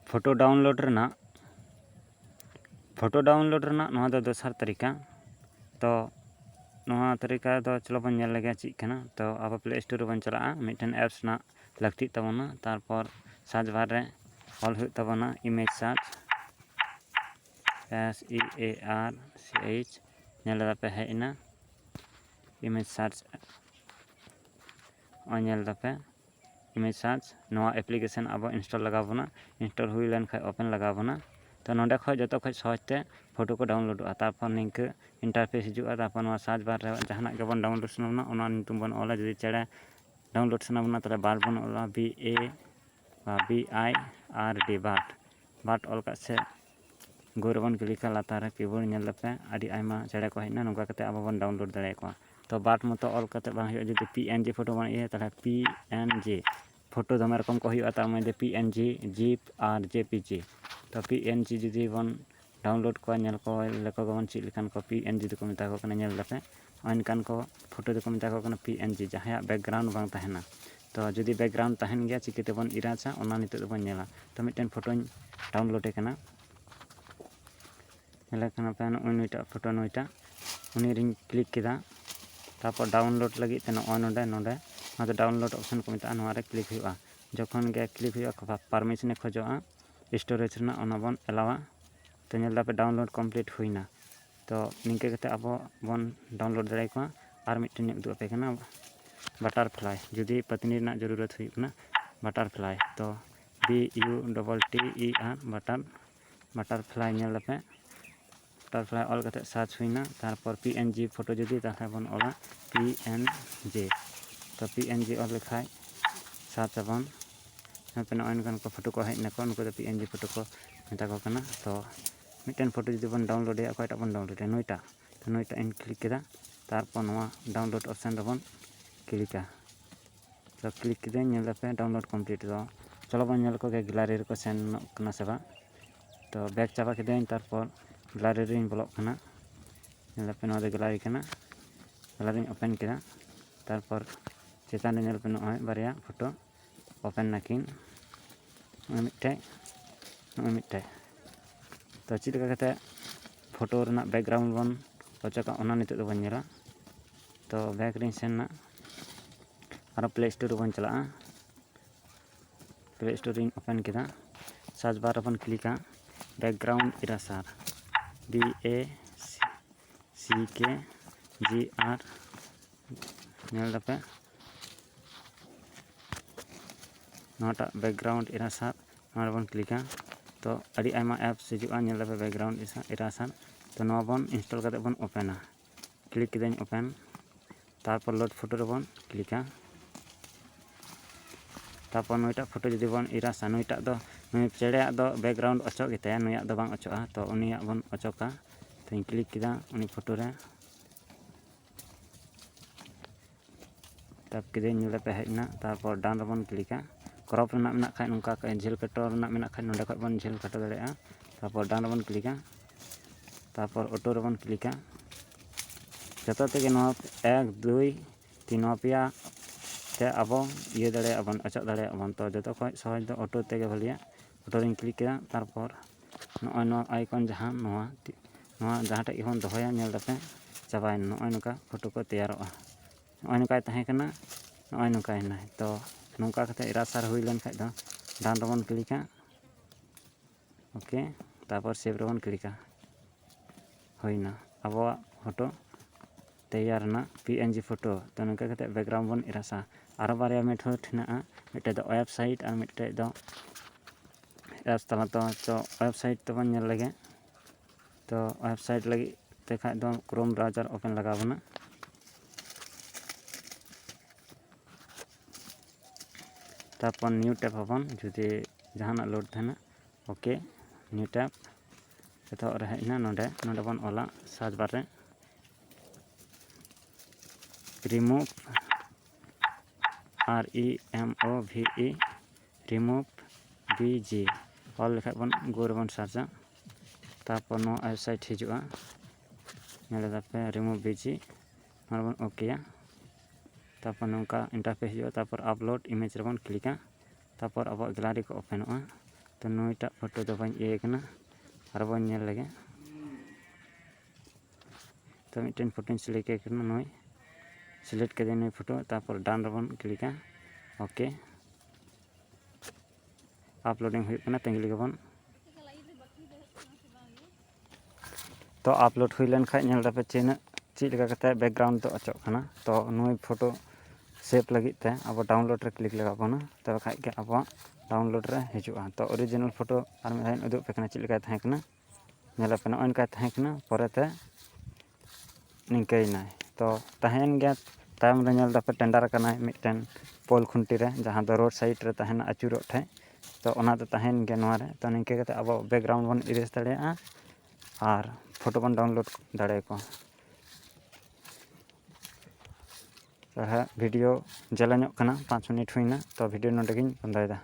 Photo download रना दोसर तरीका। तो नवा तरीका दो चलो बन नेल लगे चीज कना। तो अब प्ले स्टोर बन चला मिटन एप्स ना लगती तबना तारपर सर्च बार रे ऑल हुई तबना इमेज सर्च SEARCH नेल दापे हेना इमेज सर्च नेल दापे इमेज सर्च नवा एप्लीकेशन अब इंस्टॉल लगा बना इंस्टॉल हुई लेन खाय ओपन लगा बना। तो नोडे खय जतो खय सहजते फोटो को डाउनलोडा तारपर निंक इंटरफेस हिजुआ तारपर नवा सर्च बार रे जहाना के बन डाउनलोड सनाबना ओना नितुम बन ऑला जदि चेड़े डाउनलोड सनाबना तले बार बन ऑला BARD बाट ऑल का से गोर बन क्लिका लातार रे कीबोर्ड नेल लपे आदि आयमा चेड़े को हेना नोका कते अब बन डाउनलोड दाड़े को। तो बाट मतो ऑल कते बांग हुई जदि PNG फोटो बन इए तले PNG फोटो दमे रकम को हुई तार मध्य PNG जिप और JPG। तो PNG जदि बन डाउनलोड को नेल को लेको गमन चीज लिखान को PNG को मेता को कना नेल लपे अनकान को फोटो को मेता को कना PNG जहां बैकग्राउंड बांग तहना। तो जदि बैकग्राउंड तहन गया चिकिते बन इराचा ओना नितो बन नेला। तो मिटन फोटो डाउनलोड कना नेला पे नुइटा फोटो नुइटा उनी रिंग क्लिक किदा तारपर डाउनलोड लगी ते नोडे डाउनलोड ऑप्शन को मेता नोआ रे क्लिक हुआ। जखन गे क्लिक हुआ परमिशन खोजोआ स्टोरेज रना ओना बन एलावा। तो नेल पे डाउनलोड कंप्लीट हुईना। तो निंके कते अब बन डाउनलोड दाड़े को और मिटन उदु पे कना बटरफ्लाई जदि पत्नी रना जरूरत हुईना बटरफ्लाई। तो BUTTER बटरफ्लाई नेल पे बटरफ्लाई ऑल कते सर्च हुईना तारपर PNG फोटो जदि ताहले बन ऑला PNG। तो PNG ऑल लिखाय सर्च बन पे नॉन को फोटो को हेना को उनको PNG फोटो को मेता को कना। तो मिटन फोटो जदि बन डाउनलोड या कोईटा बन डाउनलोड नुइटा तो नुइटा इन क्लिक किदा तारपर नवा डाउनलोड ऑप्शन रे बन क्लिका। तो क्लिक किदे नेल पे डाउनलोड कंप्लीट। तो चलो बन नेल को गैलरी रे को सेन कना सेबा। तो बैक चाबा किदे तारपर गैलरी रे ब्लॉक कना नेल पे नवा गैलरी कना गैलरी ओपन किदा तारपर चेतान नेल पे नय बारिया फोटो ओपन नाकिन मिटे। तो चीज लेका फोटो रना बैकग्राउंड बन ओचका ओना नितो बन नेला। तो बैक रिंग सेना और प्ले स्टोर बन चला प्ले स्टोर रिंग ओपन किदा सर्च बार बन क्लिका बैकग्राउंड इरासर BACKGR नेल पे नोटा बैकग्राउंड इरासर नोआ बन क्लिका। तो अड़ी आयमा एप्स हिजुआ नेल पे बैकग्राउंड इरासर। तो नोआ बन इंस्टॉल करते बन ओपना क्लिक किदें ओपन तारपर लोड फोटो रे बन क्लिका। तारपर नुइटा फोटो जदि बन इरासा नुइटा दो नुई चेड़े दो बैकग्राउंड अचो गेते नुया दो बांग अचोआ। तो उनिया बन अचोका तो क्लिक किदा उनी फोटो रे तब किदें नेल पे हेना तारपर डाउन रे बन क्लिका क्रॉप रना मेना खाय नुका झेल कटो रना मेना खाय नोडे खय बन झेल कटो दाड़ेया। तारपर डाउन रे बन क्लिका तारपर ऑटो रे बन क्लिका जतो तेगे नोआ 1 2 3 पेया ते अब ये दाड़े बन अचो दाड़े बन। तो जतो खय सहज दो ऑटो तेगे भलिया ऑटो रिंग क्लिक किदा तारपर नोआ नो आइकन जहां नोआ जहां टे बन दोहया नेल दापे चाबायना नोय नुका फोटो को तैयारोआ नोय नुकाय तहे कना नोय नुकाय ना। तो नौका कते इरासर हुई लेन खाय दो डाउन रे बन क्लिका ओके तारपर सेव रे बन क्लिका होइना अबवा फोटो तैयार ना PNG फोटो। तो नौका कते बैकग्राउंड बन इरासा आरो बारिया मेथड हेना मिटे दो वेबसाइट और मिटे दो एप्स तला। तो वेबसाइट तो बन नेल लगे। तो वेबसाइट लगी ते खाय दो क्रोम ब्राउज़र ओपन लगा बना तारपर न्यू टैब हबन जुदि जहाना लोड थाना ओके न्यू टैब जतो रे हेना नोडे बन ऑला सर्च बार रे remove REMOVE remove BG all लेखा बन गोर बन सर्चा तारपर नो वेबसाइट हिजुआ नेल पे रिमूव BG नोडे बन ओके तारपर नौका इंटरफेस हिजुआ तारपर अपलोड इमेज रे बन क्लिका तारपर अब गैलरी को ओपनोआ तो ᱱᱩᱭᱴᱟᱜ ᱯᱷᱳᱴᱳ ᱫᱚ ᱵᱟᱹᱧ ᱤᱭᱟᱹ ᱠᱟᱱᱟ ᱟᱨ ᱵᱚᱱ ᱧᱮᱞ ᱞᱮᱜᱮ तो मिट्टन फोटो सिलेक्ट करना नई सिलेक्ट कर नई फोटो तारपर डान रबन क्लिका ओके अपलोडिंग होना तेंगी लेगेबन तो अपलोड हुई लेन खाय नेल दापे चेद लेका कते बैकग्राउंड तो अचोक खाना तो नई फोटो सेव लगी ते अब डाउनलोड रे क्लिक लगा बना तब खाय के अब डाउनलोड रे हिजुआ तो ओरिजिनल फोटो आर में उदुग पे चेद लेका तहे कना नेला पे नका तहे कना परेते निंकैना तो तहन गया तायम रे नेल दापे टेंडर कना मिटन पोल खुंटी रे जहां दो रोड साइड रे तहन अचुरो ठे तो ओना तो तहन गया नवा रे तो निंके कते अब बैकग्राउंड बन इरेज दाड़ेया और फोटो बन डाउनलोड दाड़े को तो वीडियो जलान्योक कना 5 मिनट हुईना तो वीडियो नोडे गिन बंदायदा।